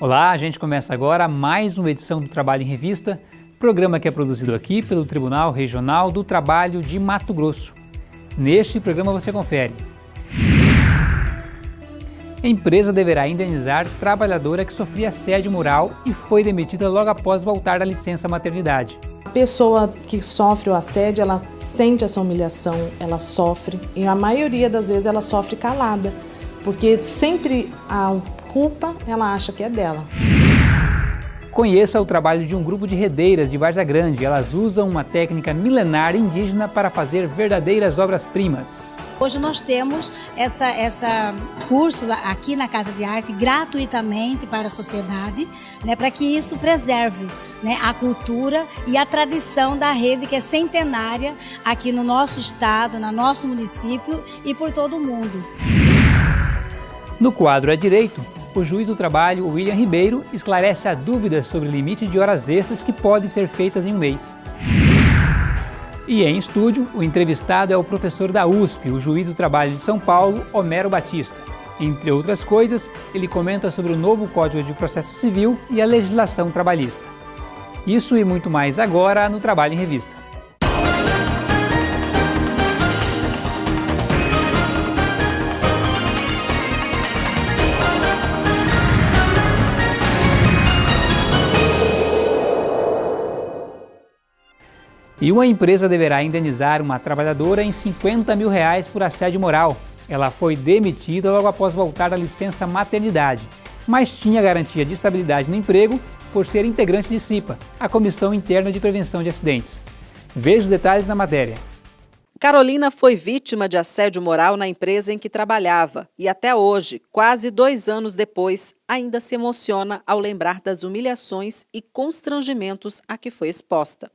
Olá, a gente começa agora mais uma edição do Trabalho em Revista, programa que é produzido aqui pelo Tribunal Regional do Trabalho de Mato Grosso. Neste programa você confere: a empresa deverá indenizar trabalhadora que sofria assédio moral e foi demitida logo após voltar da licença maternidade. A pessoa que sofre o assédio, ela sente essa humilhação, ela sofre, e a maioria das vezes ela sofre calada, porque sempre a culpa ela acha que é dela. Conheça o trabalho de um grupo de redeiras de Várzea Grande. Elas usam uma técnica milenar indígena para fazer verdadeiras obras-primas. Hoje nós temos cursos aqui na Casa de Arte gratuitamente para a sociedade, para que isso preserve a cultura e a tradição da rede que é centenária aqui no nosso estado, no nosso município e por todo o mundo. No quadro É Direito, o juiz do trabalho, William Ribeiro, esclarece a dúvida sobre o limite de horas extras que podem ser feitas em um mês. E em estúdio, o entrevistado é o professor da USP, o juiz do trabalho de São Paulo, Homero Batista. Entre outras coisas, ele comenta sobre o novo Código de Processo Civil e a legislação trabalhista. Isso e muito mais agora no Trabalho em Revista. E uma empresa deverá indenizar uma trabalhadora em R$50 mil por assédio moral. Ela foi demitida logo após voltar da licença maternidade, mas tinha garantia de estabilidade no emprego por ser integrante de CIPA, a Comissão Interna de Prevenção de Acidentes. Veja os detalhes na matéria. Carolina foi vítima de assédio moral na empresa em que trabalhava e até hoje, quase 2 anos depois, ainda se emociona ao lembrar das humilhações e constrangimentos a que foi exposta.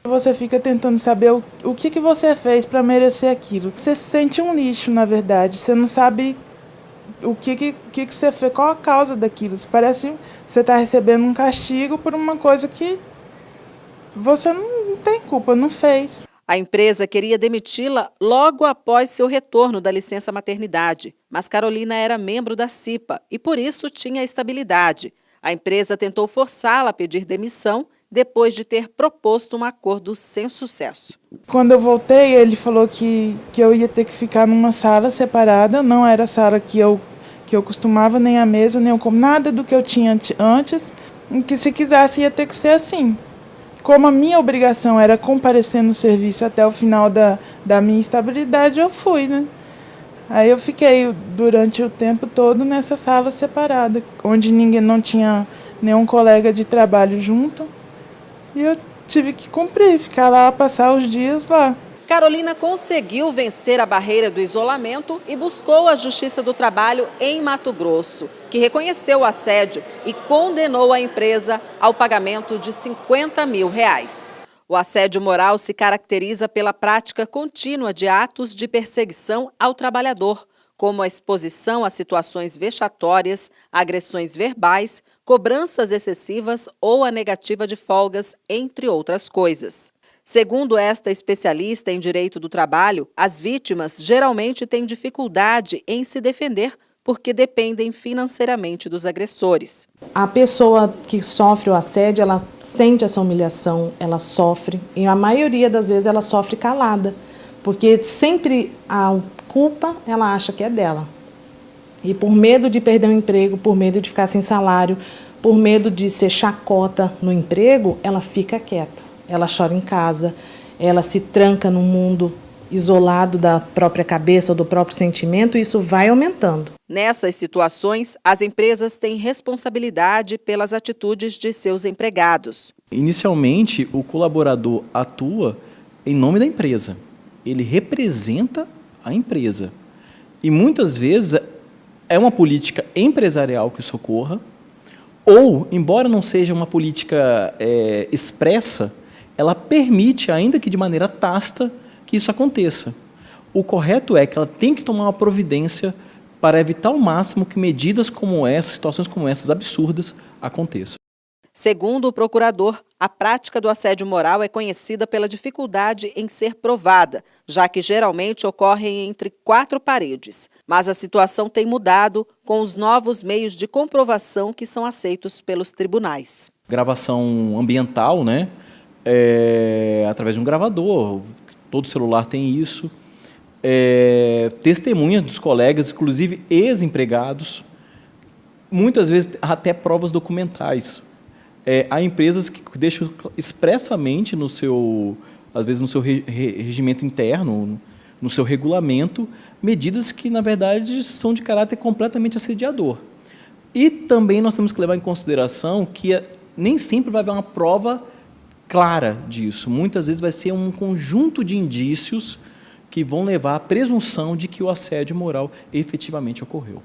Você fica tentando saber o que você fez para merecer aquilo. Você se sente um lixo, na verdade. Você não sabe o que você fez, qual a causa daquilo. Parece que você está recebendo um castigo por uma coisa que você não tem culpa, não fez. A empresa queria demiti-la logo após seu retorno da licença maternidade, mas Carolina era membro da CIPA e por isso tinha estabilidade. A empresa tentou forçá-la a pedir demissão depois de ter proposto um acordo sem sucesso. Quando eu voltei, ele falou que eu ia ter que ficar numa sala separada, não era a sala que eu costumava, nem a mesa, nem nada do que eu tinha antes, que se quisesse ia ter que ser assim. Como a minha obrigação era comparecer no serviço até o final da minha estabilidade, eu fui, Aí eu fiquei durante o tempo todo nessa sala separada, onde não tinha nenhum colega de trabalho junto. E eu tive que cumprir, ficar lá, passar os dias lá. Carolina conseguiu vencer a barreira do isolamento e buscou a Justiça do Trabalho em Mato Grosso, que reconheceu o assédio e condenou a empresa ao pagamento de R$50 mil. O assédio moral se caracteriza pela prática contínua de atos de perseguição ao trabalhador, como a exposição a situações vexatórias, agressões verbais, cobranças excessivas ou a negativa de folgas, entre outras coisas. Segundo esta especialista em direito do trabalho, as vítimas geralmente têm dificuldade em se defender porque dependem financeiramente dos agressores. A pessoa que sofre o assédio, ela sente essa humilhação, ela sofre, e a maioria das vezes ela sofre calada, porque sempre a culpa ela acha que é dela. E por medo de perder o emprego, por medo de ficar sem salário, por medo de ser chacota no emprego, ela fica quieta. Ela chora em casa, ela se tranca no mundo isolado da própria cabeça, do próprio sentimento, e isso vai aumentando. Nessas situações, as empresas têm responsabilidade pelas atitudes de seus empregados. Inicialmente, o colaborador atua em nome da empresa. Ele representa a empresa. E muitas vezes é uma política empresarial que socorra, ou, embora não seja uma política expressa, ela permite, ainda que de maneira tácita, que isso aconteça. O correto é que ela tem que tomar uma providência para evitar ao máximo que medidas como essas, situações como essas absurdas, aconteçam. Segundo o procurador, a prática do assédio moral é conhecida pela dificuldade em ser provada, já que geralmente ocorre entre 4 paredes. Mas a situação tem mudado com os novos meios de comprovação que são aceitos pelos tribunais. Gravação ambiental, né? Através de um gravador, todo celular tem isso. Testemunhas dos colegas, inclusive ex-empregados, muitas vezes até provas documentais. Há empresas que deixam expressamente às vezes no seu regimento interno, no seu regulamento, medidas que, na verdade, são de caráter completamente assediador. E também nós temos que levar em consideração que nem sempre vai haver uma prova clara disso. Muitas vezes vai ser um conjunto de indícios que vão levar à presunção de que o assédio moral efetivamente ocorreu.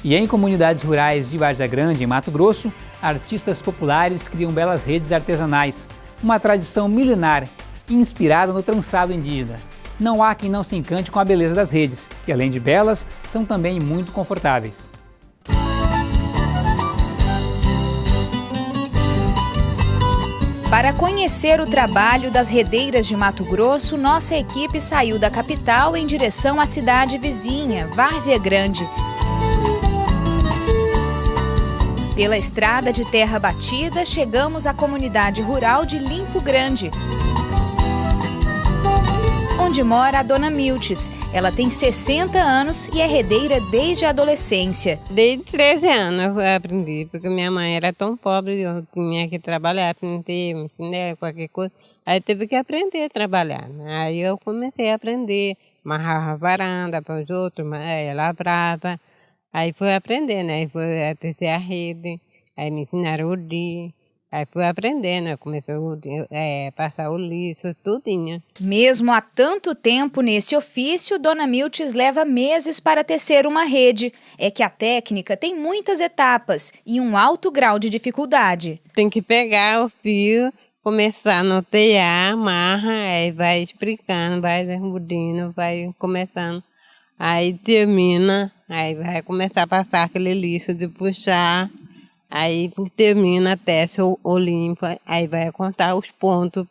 E em comunidades rurais de Várzea Grande, em Mato Grosso, artistas populares criam belas redes artesanais, uma tradição milenar inspirada no trançado indígena. Não há quem não se encante com a beleza das redes, que além de belas, são também muito confortáveis. Para conhecer o trabalho das redeiras de Mato Grosso, nossa equipe saiu da capital em direção à cidade vizinha, Várzea Grande. Pela estrada de terra batida, chegamos à comunidade rural de Limpo Grande, onde mora a dona Miltes. Ela tem 60 anos e é redeira desde a adolescência. Desde 13 anos eu aprendi, porque minha mãe era tão pobre, eu tinha que trabalhar para não ter, né, qualquer coisa. Aí teve que aprender a trabalhar. Aí eu comecei a aprender, amarrava varanda para os outros, lavrava. Aí fui aprender, né? Foi a tecer a rede, aí me ensinaram a urdir. Aí fui aprendendo, começou a passar o liço, tudinho. Mesmo há tanto tempo nesse ofício, dona Miltes leva meses para tecer uma rede. É que a técnica tem muitas etapas e um alto grau de dificuldade. Tem que pegar o fio, começar a notear, amarra, aí vai explicando, vai derrubando, vai começando. Aí termina, aí vai começar a passar aquele lixo de puxar. Aí termina, tece ou limpa, aí vai contar os pontos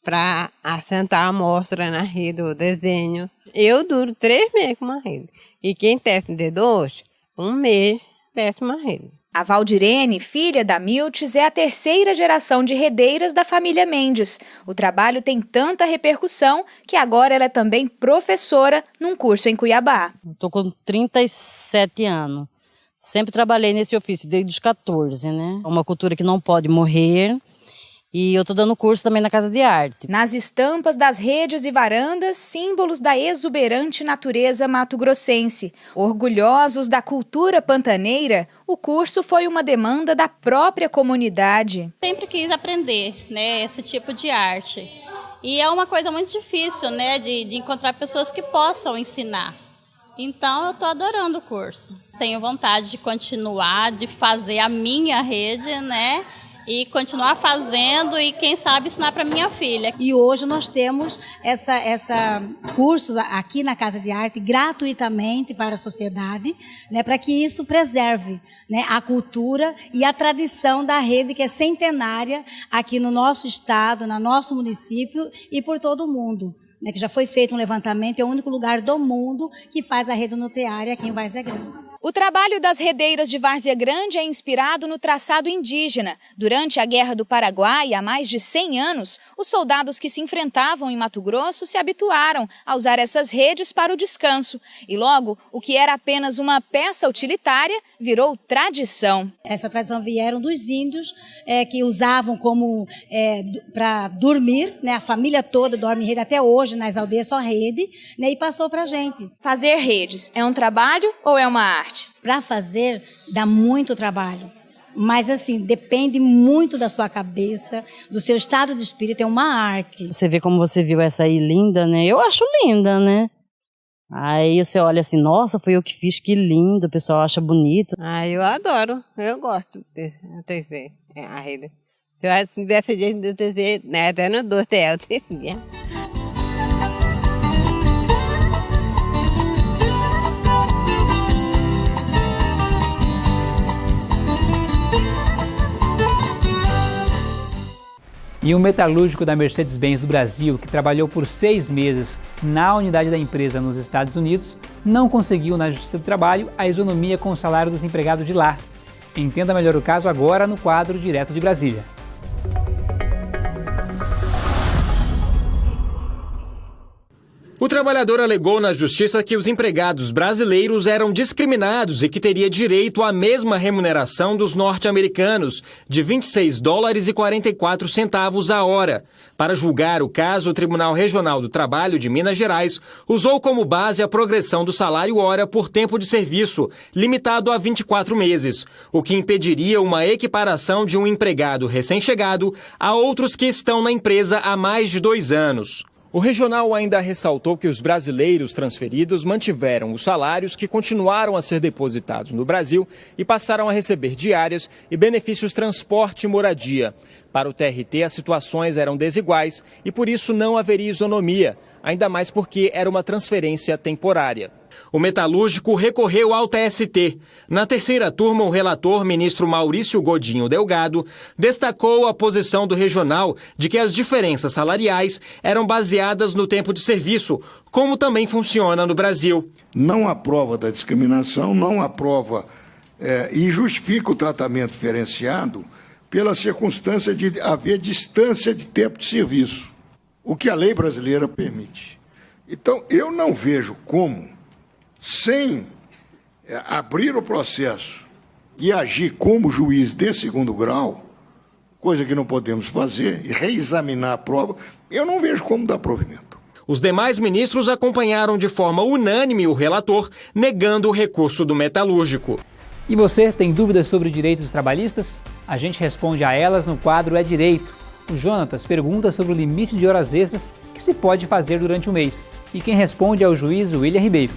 para assentar a amostra na rede, o desenho. Eu duro 3 meses com uma rede. E quem tece de 2, 1 mês tece uma rede. A Valdirene, filha da Miltes, é a 3ª geração de redeiras da família Mendes. O trabalho tem tanta repercussão que agora ela é também professora num curso em Cuiabá. Estou com 37 anos. Sempre trabalhei nesse ofício desde os 14, né? É uma cultura que não pode morrer. E eu estou dando curso também na Casa de Arte. Nas estampas das redes e varandas, símbolos da exuberante natureza mato-grossense. Orgulhosos da cultura pantaneira, o curso foi uma demanda da própria comunidade. Sempre quis aprender, né, esse tipo de arte. E é uma coisa muito difícil, né, de encontrar pessoas que possam ensinar. Então, eu estou adorando o curso. Tenho vontade de continuar, de fazer a minha rede, né? E continuar fazendo e, quem sabe, ensinar para minha filha. E hoje nós temos cursos aqui na Casa de Arte gratuitamente para a sociedade, né, para que isso preserve, né, a cultura e a tradição da rede que é centenária aqui no nosso estado, no nosso município e por todo o mundo. Que já foi feito um levantamento, é o único lugar do mundo que faz a rede nucleária aqui em Várzea Grande. O trabalho das redeiras de Várzea Grande é inspirado no traçado indígena. Durante a Guerra do Paraguai, há mais de 100 anos, os soldados que se enfrentavam em Mato Grosso se habituaram a usar essas redes para o descanso. E logo, o que era apenas uma peça utilitária virou tradição. Essa tradição vieram dos índios, que usavam como para dormir, né? A família toda dorme em rede, até hoje nas aldeias só rede, né? E passou para a gente. Fazer redes é um trabalho ou é uma arte? Para fazer dá muito trabalho, mas assim, depende muito da sua cabeça, do seu estado de espírito, é uma arte. Você vê como você viu essa aí linda, né? Eu acho linda, né? Aí você olha assim, nossa, foi eu que fiz, que lindo, o pessoal acha bonito. Eu adoro, eu gosto de tecer a rede. Se eu tivesse jeito de tecer, né, até no 2 eu tecia. E um metalúrgico da Mercedes-Benz do Brasil, que trabalhou por 6 meses na unidade da empresa nos Estados Unidos, não conseguiu na Justiça do Trabalho a isonomia com o salário dos empregados de lá. Entenda melhor o caso agora no quadro Direto de Brasília. O trabalhador alegou na justiça que os empregados brasileiros eram discriminados e que teria direito à mesma remuneração dos norte-americanos, de $26,44 a hora. Para julgar o caso, o Tribunal Regional do Trabalho de Minas Gerais usou como base a progressão do salário hora por tempo de serviço, limitado a 24 meses, o que impediria uma equiparação de um empregado recém-chegado a outros que estão na empresa há mais de 2 anos. O regional ainda ressaltou que os brasileiros transferidos mantiveram os salários que continuaram a ser depositados no Brasil e passaram a receber diárias e benefícios transporte e moradia. Para o TRT, as situações eram desiguais e por isso não haveria isonomia, ainda mais porque era uma transferência temporária. O metalúrgico recorreu ao TST. Na terceira turma, o relator, ministro Maurício Godinho Delgado, destacou a posição do regional de que as diferenças salariais eram baseadas no tempo de serviço, como também funciona no Brasil. Não aprova da discriminação, não aprova e justifica o tratamento diferenciado pela circunstância de haver distância de tempo de serviço, o que a lei brasileira permite. Então, eu não vejo como, sem abrir o processo e agir como juiz de segundo grau, coisa que não podemos fazer, e reexaminar a prova, eu não vejo como dar provimento. Os demais ministros acompanharam de forma unânime o relator, negando o recurso do metalúrgico. E você tem dúvidas sobre direitos trabalhistas? A gente responde a elas no quadro É Direito. O Jonatas pergunta sobre o limite de horas extras que se pode fazer durante o mês. E quem responde é o juiz William Ribeiro.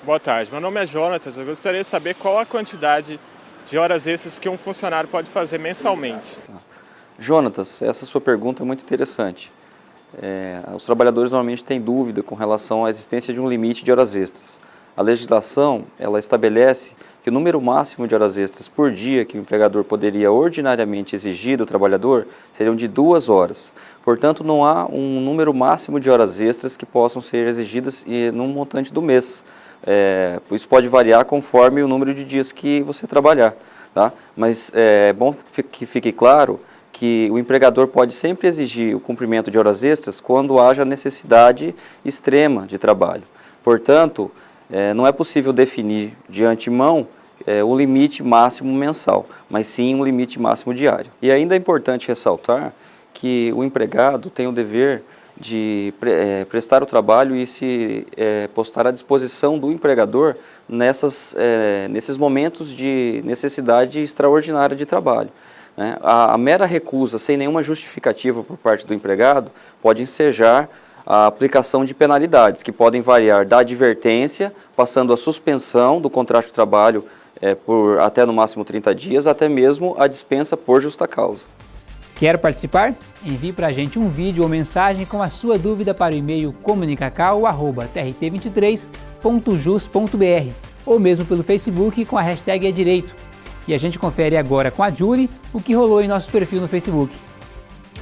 Boa tarde, meu nome é Jonatas. Eu gostaria de saber qual a quantidade de horas extras que um funcionário pode fazer mensalmente. Jonatas, essa sua pergunta é muito interessante. Os trabalhadores normalmente têm dúvida com relação à existência de um limite de horas extras. A legislação, ela estabelece que o número máximo de horas extras por dia que o empregador poderia ordinariamente exigir do trabalhador seriam de 2 horas. Portanto, não há um número máximo de horas extras que possam ser exigidas num montante do mês. Isso pode variar conforme o número de dias que você trabalhar, tá? Mas é bom que fique claro que o empregador pode sempre exigir o cumprimento de horas extras quando haja necessidade extrema de trabalho. Portanto, não é possível definir de antemão o limite máximo mensal, mas sim um limite máximo diário. E ainda é importante ressaltar que o empregado tem o dever de prestar o trabalho e se postar à disposição do empregador nesses momentos de necessidade extraordinária de trabalho. A mera recusa, sem nenhuma justificativa por parte do empregado, pode ensejar a aplicação de penalidades, que podem variar da advertência, passando a suspensão do contrato de trabalho por até no máximo 30 dias, até mesmo a dispensa por justa causa. Quer participar? Envie para a gente um vídeo ou mensagem com a sua dúvida para o e-mail comunicacau@trt23.jus.br ou mesmo pelo Facebook com a hashtag É Direito. E a gente confere agora com a Julie o que rolou em nosso perfil no Facebook.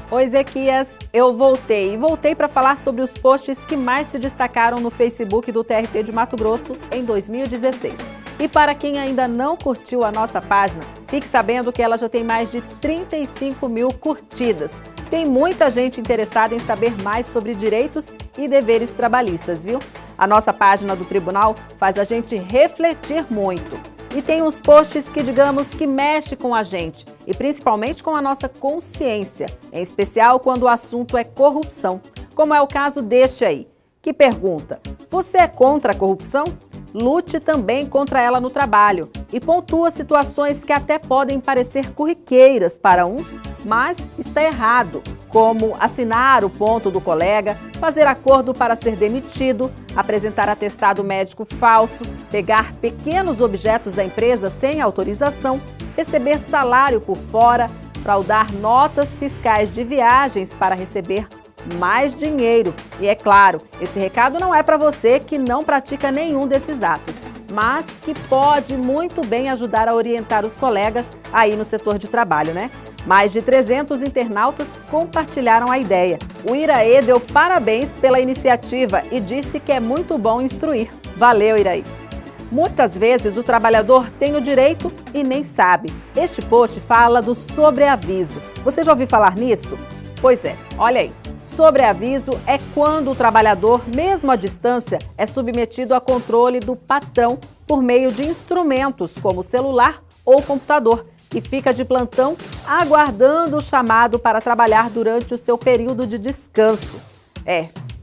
Oi, Ezequias, eu voltei para falar sobre os posts que mais se destacaram no Facebook do TRT de Mato Grosso em 2016. E para quem ainda não curtiu a nossa página, fique sabendo que ela já tem mais de 35 mil curtidas. Tem muita gente interessada em saber mais sobre direitos e deveres trabalhistas, viu? A nossa página do tribunal faz a gente refletir muito. E tem uns posts que, digamos, que mexe com a gente, e principalmente com a nossa consciência, em especial quando o assunto é corrupção, como é o caso deste aí, que pergunta: você é contra a corrupção? Lute também contra ela no trabalho e pontua situações que até podem parecer corriqueiras para uns, mas está errado, como assinar o ponto do colega, fazer acordo para ser demitido, apresentar atestado médico falso, pegar pequenos objetos da empresa sem autorização, receber salário por fora, fraudar notas fiscais de viagens para receber mais dinheiro. E é claro, esse recado não é para você que não pratica nenhum desses atos. mas que pode muito bem ajudar a orientar os colegas aí no setor de trabalho, né? Mais de 300 internautas compartilharam a ideia. O Iraê deu parabéns pela iniciativa e disse que é muito bom instruir. Valeu, Iraê! Muitas vezes o trabalhador tem o direito e nem sabe. Este post fala do sobreaviso. Você já ouviu falar nisso? Pois é, olha aí. Sobreaviso é quando o trabalhador, mesmo à distância, é submetido a controle do patrão por meio de instrumentos como celular ou computador e fica de plantão aguardando o chamado para trabalhar durante o seu período de descanso.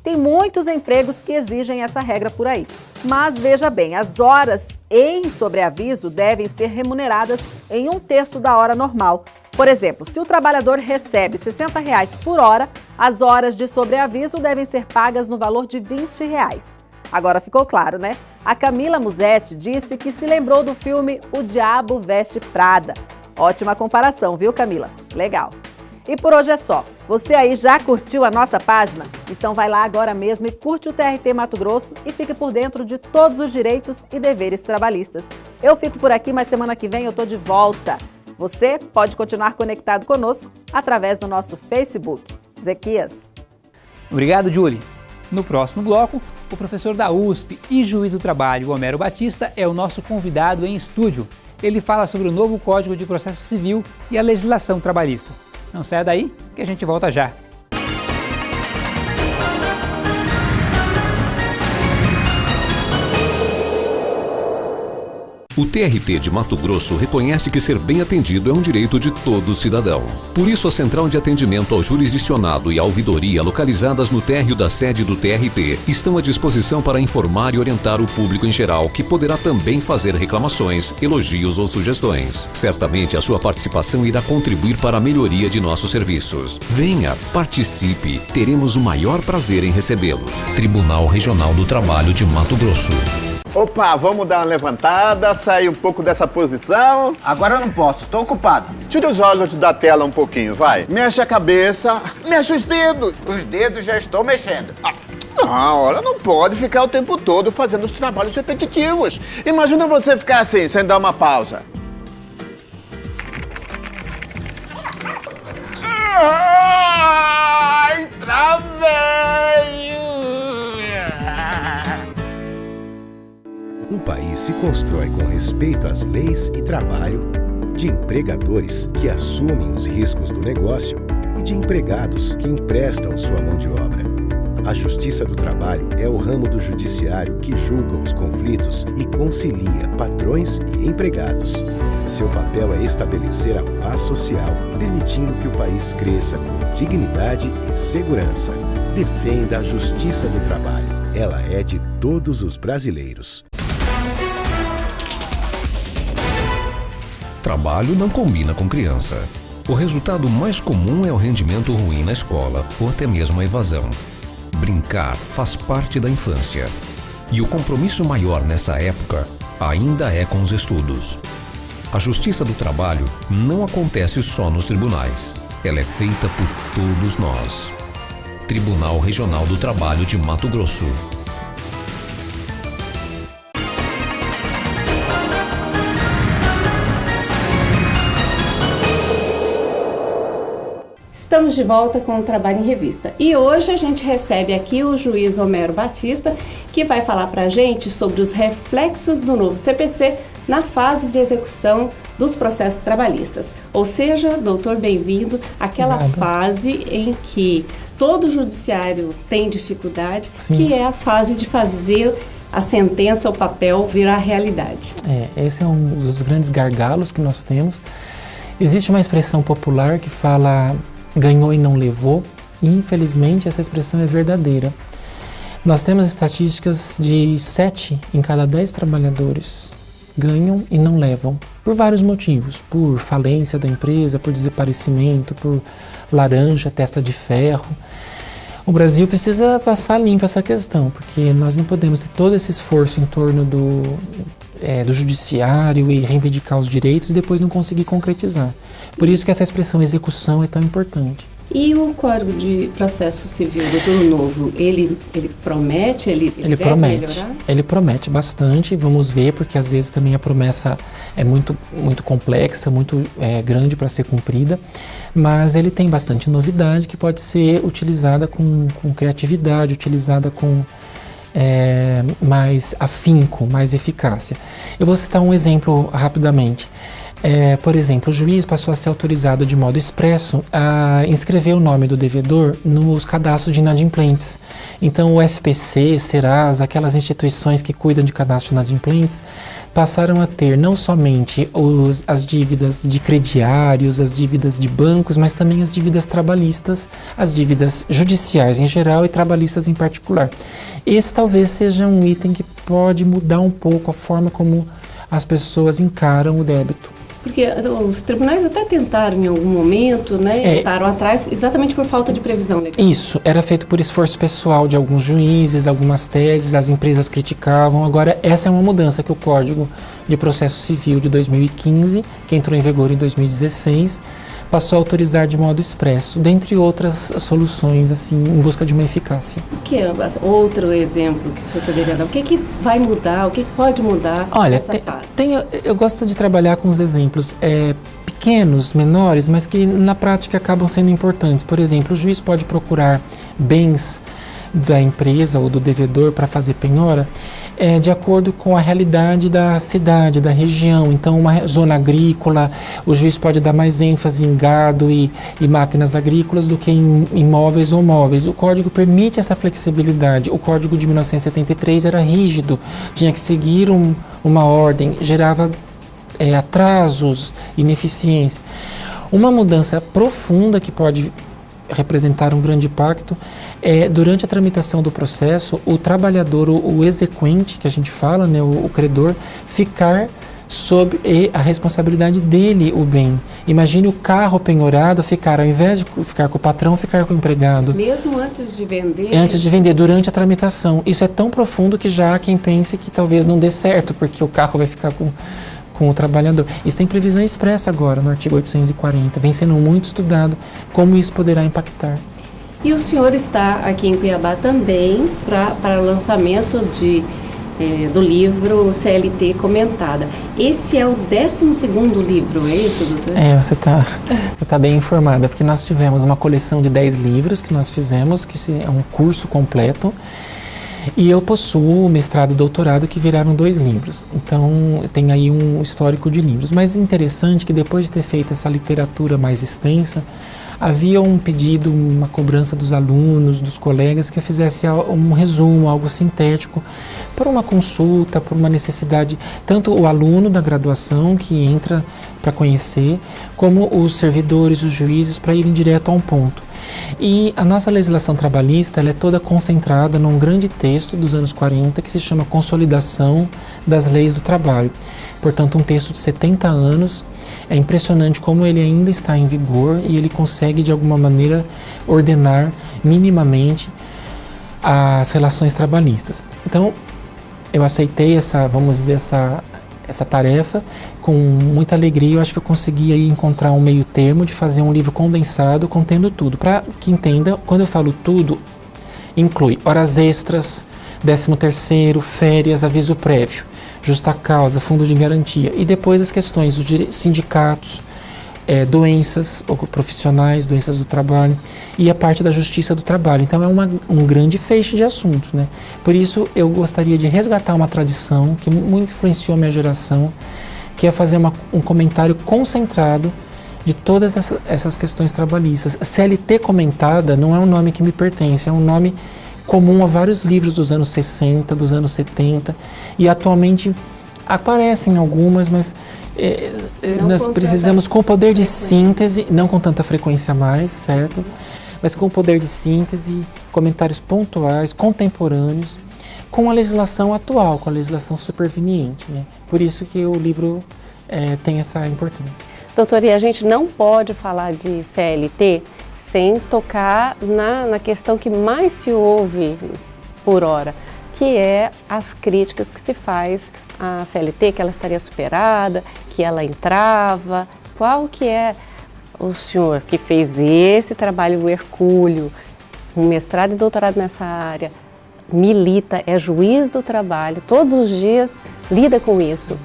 Tem muitos empregos que exigem essa regra por aí. Mas veja bem, as horas em sobreaviso devem ser remuneradas em 1/3 da hora normal. Por exemplo, se o trabalhador recebe R$ 60 por hora, as horas de sobreaviso devem ser pagas no valor de R$ 20. Agora ficou claro, né? A Camila Musetti disse que se lembrou do filme O Diabo Veste Prada. Ótima comparação, viu, Camila? Legal. E por hoje é só. Você aí já curtiu a nossa página? Então vai lá agora mesmo e curte o TRT Mato Grosso e fique por dentro de todos os direitos e deveres trabalhistas. Eu fico por aqui, mas semana que vem eu tô de volta. Você pode continuar conectado conosco através do nosso Facebook. Zequias. Obrigado, Julie. No próximo bloco, o professor da USP e juiz do trabalho, Homero Batista, é o nosso convidado em estúdio. Ele fala sobre o novo Código de Processo Civil e a legislação trabalhista. Não saia daí, que a gente volta já. O TRT de Mato Grosso reconhece que ser bem atendido é um direito de todo cidadão. Por isso, a Central de Atendimento ao Jurisdicionado e a Ouvidoria, localizadas no térreo da sede do TRT, estão à disposição para informar e orientar o público em geral, que poderá também fazer reclamações, elogios ou sugestões. Certamente, a sua participação irá contribuir para a melhoria de nossos serviços. Venha, participe, teremos o maior prazer em recebê-los. Tribunal Regional do Trabalho de Mato Grosso. Opa, vamos dar uma levantada, sair um pouco dessa posição. Agora eu não posso, tô ocupado. Tira os olhos da tela um pouquinho, vai. Mexe a cabeça, mexe os dedos. Os dedos já estou mexendo. Não, olha, não pode ficar o tempo todo fazendo os trabalhos repetitivos. Imagina você ficar assim, sem dar uma pausa. Ai, travei! Um país se constrói com respeito às leis e trabalho, de empregadores que assumem os riscos do negócio e de empregados que emprestam sua mão de obra. A Justiça do Trabalho é o ramo do judiciário que julga os conflitos e concilia patrões e empregados. Seu papel é estabelecer a paz social, permitindo que o país cresça com dignidade e segurança. Defenda a Justiça do Trabalho. Ela é de todos os brasileiros. Trabalho não combina com criança. O resultado mais comum é o rendimento ruim na escola ou até mesmo a evasão. Brincar faz parte da infância. E o compromisso maior nessa época ainda é com os estudos. A Justiça do Trabalho não acontece só nos tribunais. Ela é feita por todos nós. Tribunal Regional do Trabalho de Mato Grosso. Estamos de volta com o Trabalho em Revista e hoje a gente recebe aqui o juiz Homero Batista, que vai falar para a gente sobre os reflexos do novo CPC na fase de execução dos processos trabalhistas. Ou seja, doutor, bem-vindo àquela fase em que todo judiciário tem dificuldade, Sim. que é a fase de fazer a sentença, o papel virar realidade. Esse é um dos grandes gargalos que nós temos. Existe uma expressão popular que fala ganhou e não levou, e infelizmente essa expressão é verdadeira. Nós temos estatísticas de 7 em cada 10 trabalhadores ganham e não levam, por vários motivos, por falência da empresa, por desaparecimento, por laranja, testa de ferro. O Brasil precisa passar limpo essa questão, porque nós não podemos ter todo esse esforço em torno do judiciário e reivindicar os direitos e depois não conseguir concretizar. Por isso que essa expressão execução é tão importante. E o Código de Processo Civil, doutor Novo, ele promete, ele deve melhorar? Ele promete bastante, vamos ver, porque às vezes também a promessa é muito complexa, muito grande para ser cumprida, mas ele tem bastante novidade que pode ser utilizada com criatividade, utilizada com mais afinco, mais eficácia. Eu vou citar um exemplo rapidamente. Por exemplo, o juiz passou a ser autorizado de modo expresso a inscrever o nome do devedor nos cadastros de inadimplentes. Então, o SPC, Serasa, aquelas instituições que cuidam de cadastro de inadimplentes, passaram a ter não somente as dívidas de crediários, as dívidas de bancos, mas também as dívidas trabalhistas, as dívidas judiciais em geral e trabalhistas em particular. Esse talvez seja um item que pode mudar um pouco a forma como as pessoas encaram o débito. Porque os tribunais até tentaram em algum momento, né? Voltaram atrás exatamente por falta de previsão legal. Isso, era feito por esforço pessoal de alguns juízes, algumas teses, as empresas criticavam. Agora, essa é uma mudança que o Código de Processo Civil de 2015, que entrou em vigor em 2016, passou a autorizar de modo expresso, dentre outras soluções, assim, em busca de uma eficácia. O que é outro exemplo que o senhor poderia dar? O que vai mudar? O que pode mudar nessa fase? Eu gosto de trabalhar com os exemplos pequenos, menores, mas que na prática acabam sendo importantes. Por exemplo, o juiz pode procurar bens da empresa ou do devedor para fazer penhora de acordo com a realidade da cidade, da região. Então, uma zona agrícola, o juiz pode dar mais ênfase em gado e máquinas agrícolas do que em imóveis ou móveis. O Código permite essa flexibilidade. O Código de 1973 era rígido, tinha que seguir uma ordem, gerava atrasos, ineficiência. Uma mudança profunda que pode representar um grande impacto durante a tramitação do processo, o trabalhador, o exequente, que a gente fala, né, o credor, ficar sob a responsabilidade dele o bem. Imagine o carro penhorado ficar, ao invés de ficar com o patrão, ficar com o empregado. Mesmo antes de vender? Antes de vender, durante a tramitação. Isso é tão profundo que já há quem pense que talvez não dê certo, porque o carro vai ficar com o trabalhador. Isso tem previsão expressa agora no artigo 840, vem sendo muito estudado como isso poderá impactar. E o senhor está aqui em Cuiabá também para o lançamento do livro CLT Comentada. Esse é o 12º livro, é isso, doutor? Você tá bem informada, porque nós tivemos uma coleção de 10 livros que nós fizemos, que é um curso completo, e eu possuo mestrado e doutorado que viraram 2 livros. Então, tem aí um histórico de livros. Mas é interessante que depois de ter feito essa literatura mais extensa, havia um pedido, uma cobrança dos alunos, dos colegas, que eu fizesse um resumo, algo sintético, por uma consulta, por uma necessidade, tanto o aluno da graduação que entra para conhecer, como os servidores, os juízes, para irem direto a um ponto. E a nossa legislação trabalhista ela é toda concentrada num grande texto dos anos 40 que se chama Consolidação das Leis do Trabalho. Portanto, um texto de 70 anos. É impressionante como ele ainda está em vigor e ele consegue, de alguma maneira, ordenar minimamente as relações trabalhistas. Então, eu aceitei essa tarefa com muita alegria. Eu acho que eu consegui aí encontrar um meio termo de fazer um livro condensado contendo tudo. Para que entenda, quando eu falo tudo, inclui horas extras, 13º, férias, aviso prévio, justa causa, fundo de garantia e depois as questões dos sindicatos, doenças profissionais, doenças do trabalho e a parte da justiça do trabalho. Então é um grande feixe de assuntos, né? Por isso eu gostaria de resgatar uma tradição que muito influenciou a minha geração, que é fazer um comentário concentrado de todas essas questões trabalhistas. CLT Comentada não é um nome que me pertence, é um nome comum a vários livros dos anos 60, dos anos 70, e atualmente aparecem algumas, mas nós precisamos, com o poder de síntese, não com tanta frequência mais, certo? Mas com o poder de síntese, comentários pontuais, contemporâneos, com a legislação atual, com a legislação superveniente, né? Por isso que o livro tem essa importância. Doutor, e a gente não pode falar de CLT sem tocar na questão que mais se ouve por hora, que é as críticas que se faz à CLT, que ela estaria superada, que ela entrava. Qual que é o senhor que fez esse trabalho hercúleo, um mestrado e doutorado nessa área, milita, é juiz do trabalho, todos os dias lida com isso.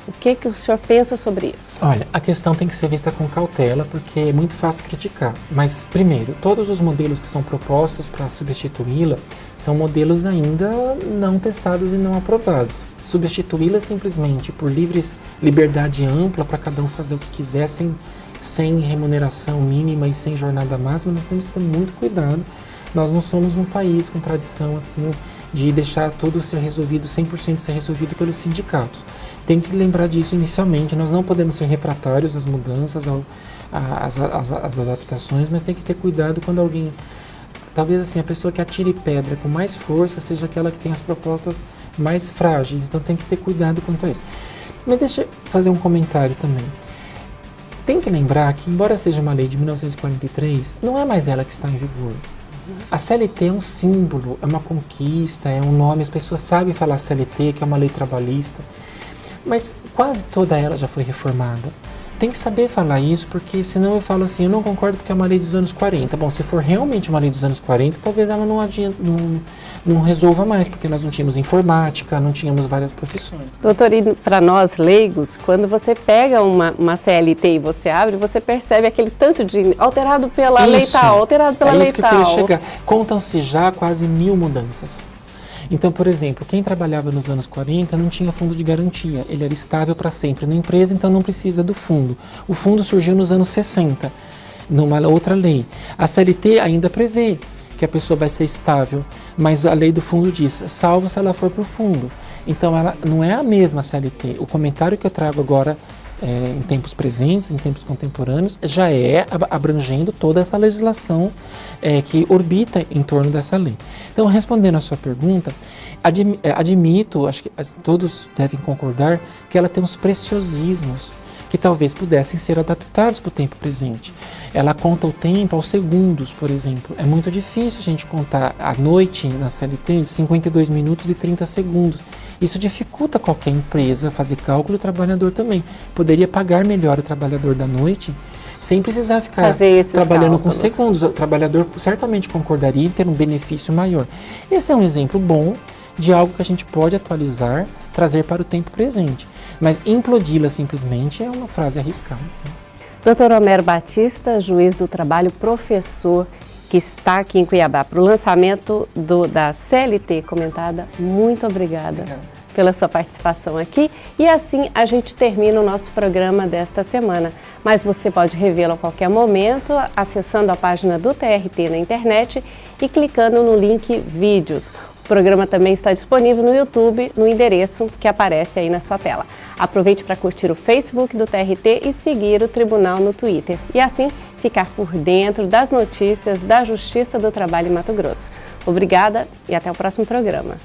O que o senhor pensa sobre isso? Olha, a questão tem que ser vista com cautela, porque é muito fácil criticar. Mas, primeiro, todos os modelos que são propostos para substituí-la são modelos ainda não testados e não aprovados. Substituí-la simplesmente por liberdade ampla para cada um fazer o que quiser, sem remuneração mínima e sem jornada máxima, nós temos que ter muito cuidado. Nós não somos um país com tradição assim de deixar tudo ser resolvido, 100% ser resolvido pelos sindicatos. Tem que lembrar disso inicialmente, nós não podemos ser refratários às mudanças, às adaptações, mas tem que ter cuidado quando alguém, talvez assim, a pessoa que atire pedra com mais força seja aquela que tem as propostas mais frágeis, então tem que ter cuidado quanto a isso. Mas deixa eu fazer um comentário também. Tem que lembrar que, embora seja uma lei de 1943, não é mais ela que está em vigor. A CLT é um símbolo, é uma conquista, é um nome, as pessoas sabem falar CLT, que é uma lei trabalhista, mas quase toda ela já foi reformada. Tem que saber falar isso, porque senão eu falo assim, eu não concordo porque é uma lei dos anos 40. Bom, se for realmente uma lei dos anos 40, talvez ela não resolva mais, porque nós não tínhamos informática, não tínhamos várias profissões. Doutor, e para nós leigos, quando você pega uma CLT e você abre, você percebe aquele tanto de alterado pela lei tal, alterado pela lei tal. É isso que eu queria chegar. Contam-se já quase 1000 mudanças. Então, por exemplo, quem trabalhava nos anos 40 não tinha fundo de garantia, ele era estável para sempre na empresa, então não precisa do fundo. O fundo surgiu nos anos 60, numa outra lei. A CLT ainda prevê que a pessoa vai ser estável, mas a lei do fundo diz, salvo se ela for para o fundo. Então, ela não é a mesma CLT. O comentário que eu trago agora, em tempos presentes, em tempos contemporâneos, já é abrangendo toda essa legislação que orbita em torno dessa lei. Então, respondendo a sua pergunta, admito, acho que todos devem concordar, que ela tem uns preciosismos que talvez pudessem ser adaptados para o tempo presente. Ela conta o tempo aos segundos, por exemplo. É muito difícil a gente contar a noite na CLT de 52 minutos e 30 segundos. Isso dificulta qualquer empresa fazer cálculo, o trabalhador também. Poderia pagar melhor o trabalhador da noite sem precisar ficar trabalhando com segundos. O trabalhador certamente concordaria em ter um benefício maior. Esse é um exemplo bom de algo que a gente pode atualizar, trazer para o tempo presente. Mas implodi-la simplesmente é uma frase arriscada. Doutor Homero Batista, juiz do trabalho, professor, que está aqui em Cuiabá para o lançamento da CLT comentada. Muito obrigada pela sua participação aqui. E assim a gente termina o nosso programa desta semana. Mas você pode revê-lo a qualquer momento acessando a página do TRT na internet e clicando no link Vídeos. O programa também está disponível no YouTube, no endereço que aparece aí na sua tela. Aproveite para curtir o Facebook do TRT e seguir o Tribunal no Twitter. E assim, ficar por dentro das notícias da Justiça do Trabalho em Mato Grosso. Obrigada e até o próximo programa.